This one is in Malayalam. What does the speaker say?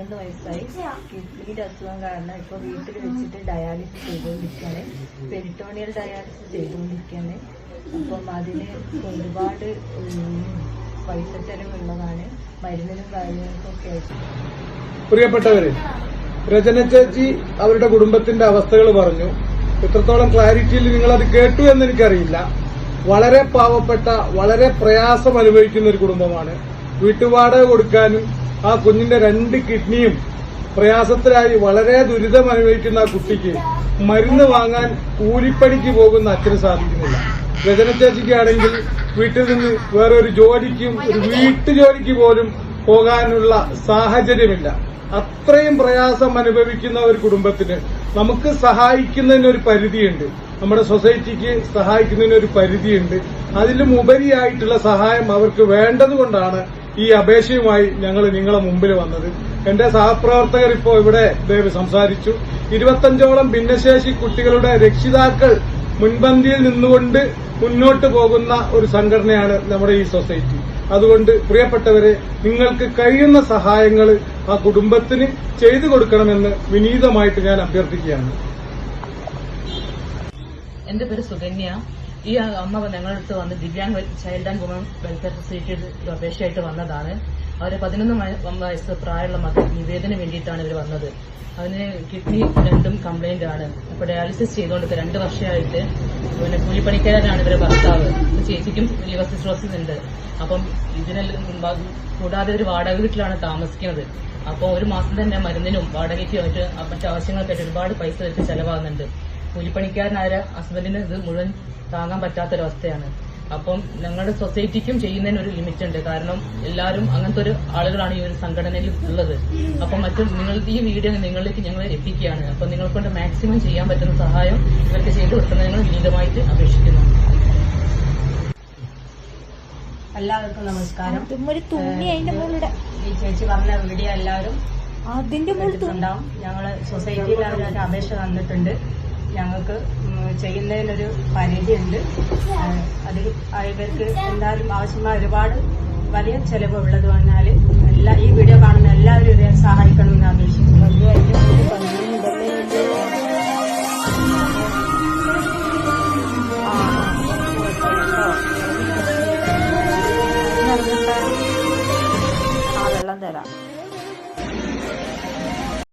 53 വയസ്സായി. കിഡ്നിയുടെ അസുഖം കാരണം ഇപ്പൊ വീട്ടിൽ വെച്ചിട്ട് ഡയാലിസിസ് ചെയ്തുകൊണ്ടിരിക്കുകയാണ്. പെരിറ്റോണിയൽ ഡയാലിസിസ് ചെയ്തുകൊണ്ടിരിക്കുകയാണ്. അപ്പം അതിന് ഒരുപാട് പൈസ ചെലവുള്ളതാണ്. മരുന്നിനും കാര്യങ്ങൾക്കൊക്കെ ആയിട്ട്. പ്രിയപ്പെട്ടവരെ, രചന ചേച്ചി അവരുടെ കുടുംബത്തിന്റെ അവസ്ഥകൾ പറഞ്ഞു. എത്രത്തോളം ക്ലാരിറ്റിയിൽ നിങ്ങളത് കേട്ടു എന്ന് എനിക്കറിയില്ല. വളരെ പാവപ്പെട്ട, വളരെ പ്രയാസം അനുഭവിക്കുന്ന ഒരു കുടുംബമാണ്. വീട്ടുവാടക കൊടുക്കാനും ആ കുഞ്ഞിന്റെ 2 കിഡ്നിയും പ്രയാസത്തിലായി വളരെ ദുരിതം അനുഭവിക്കുന്ന ആ കുട്ടിക്ക് മരുന്ന് വാങ്ങാൻ കൂലിപ്പണിക്ക് പോകുന്ന അച്ഛന് സാധിക്കുന്നില്ല. രചന ചേച്ചിക്കാണെങ്കിൽ വീട്ടിൽ നിന്ന് വേറൊരു ജോലിക്കും, ഒരു വീട്ടുജോലിക്ക് പോലും പോകാനുള്ള സാഹചര്യമില്ല. അത്രയും പ്രയാസം അനുഭവിക്കുന്ന ഒരു കുടുംബത്തിന് നമുക്ക് സഹായിക്കുന്നതിനൊരു പരിധിയുണ്ട്. നമ്മുടെ സൊസൈറ്റിക്ക് സഹായിക്കുന്നതിനൊരു പരിധിയുണ്ട്. അതിലും ഉപരിയായിട്ടുള്ള സഹായം അവർക്ക് വേണ്ടതുകൊണ്ടാണ് ഈ അപേക്ഷയുമായി ഞങ്ങൾ നിങ്ങളെ മുമ്പിൽ വന്നത്. എന്റെ സഹപ്രവർത്തകർ ഇപ്പോൾ ഇവിടെ സംസാരിച്ചു. 25ഓളം ഭിന്നശേഷി കുട്ടികളുടെ രക്ഷിതാക്കൾ മുൻപന്തിയിൽ നിന്നുകൊണ്ട് മുന്നോട്ട് പോകുന്ന ഒരു സംഘടനയാണ് നമ്മുടെ ഈ സൊസൈറ്റി. അതുകൊണ്ട് പ്രിയപ്പെട്ടവരെ, നിങ്ങൾക്ക് കഴിയുന്ന സഹായങ്ങൾ ആ കുടുംബത്തിന് ചെയ്തു കൊടുക്കണമെന്ന് വിനീതമായിട്ട് ഞാൻ അഭ്യർത്ഥിക്കുകയാണ്. എന്റെ പേര് സുകന്യ. ഈ അമ്മ ഞങ്ങളുടെ അടുത്ത് വന്ന് divyang child and woman welfare സൊസൈറ്റിയിൽ ഒരു അപേക്ഷയായിട്ട് വന്നതാണ്. അവര് 11 വയസ്സ് പ്രായമുള്ള മകൾ നിവേദന വേണ്ടിയിട്ടാണ് ഇവർ വന്നത്. അതിന് കിഡ്നി 2ഉം കംപ്ലൈന്റ് ആണ്. അപ്പൊ ഡയാലിസിസ് ചെയ്തുകൊണ്ട് 2 വർഷമായിട്ട് പിന്നെ കൂലിപ്പണിക്കാരനാണ് ഇവരെ ഭർത്താവ്. ചേച്ചിക്കും ലിവർ സിറോസിസ് ഉണ്ട്. അപ്പം ഇതിനെല്ലാം കൂടാതെ ഒരു വാടക വീട്ടിലാണ് താമസിക്കുന്നത്. അപ്പോൾ ഒരു മാസം തന്നെ മരുന്നിനും വാടകയ്ക്കും മറ്റു ആവശ്യങ്ങൾക്കായിട്ട് ഒരുപാട് പൈസ വെച്ച് ചെലവാകുന്നുണ്ട്. കൂലിപ്പണിക്കാരനായ ഹസ്ബൻഡിന് ഇത് മുഴുവൻ താങ്ങാൻ പറ്റാത്തൊരവസ്ഥയാണ്. അപ്പം ഞങ്ങളുടെ സൊസൈറ്റിക്കും ചെയ്യുന്നതിന് ഒരു ലിമിറ്റ് ഉണ്ട്. കാരണം എല്ലാവരും അങ്ങനത്തെ ഒരു ആളുകളാണ് ഈ ഒരു സംഘടനയിൽ ഉള്ളത്. അപ്പം ഈ വീഡിയോ നിങ്ങളിലേക്ക് ഞങ്ങൾ എത്തിക്കുകയാണ്. അപ്പൊ നിങ്ങൾക്കൊണ്ട് മാക്സിമം ചെയ്യാൻ പറ്റുന്ന സഹായം ഇവർക്ക് ചെയ്തു കൊടുക്കുന്നത് ഞങ്ങൾ വിനീതമായിട്ട് അപേക്ഷിക്കുന്നു. എല്ലാവർക്കും നമസ്കാരം. ഈ ചേച്ചി പറഞ്ഞ വീഡിയോ എല്ലാവരും ഉണ്ടാവും. ഞങ്ങള് സൊസൈറ്റിയിൽ അവരൊരു അപേക്ഷ തന്നിട്ടുണ്ട്. ഞങ്ങൾക്ക് ചെയ്യുന്നതിനൊരു പരിധിയുണ്ട്. അതിൽ ഇവർക്ക് എന്തായാലും ആവശ്യമായ ഒരുപാട് വലിയ ചെലവ് ഉള്ളത് പറഞ്ഞാൽ ഈ വീഡിയോ കാണുന്ന എല്ലാവരും ഇവരെ സഹായിക്കണമെന്ന് അപേക്ഷിക്കുന്നു.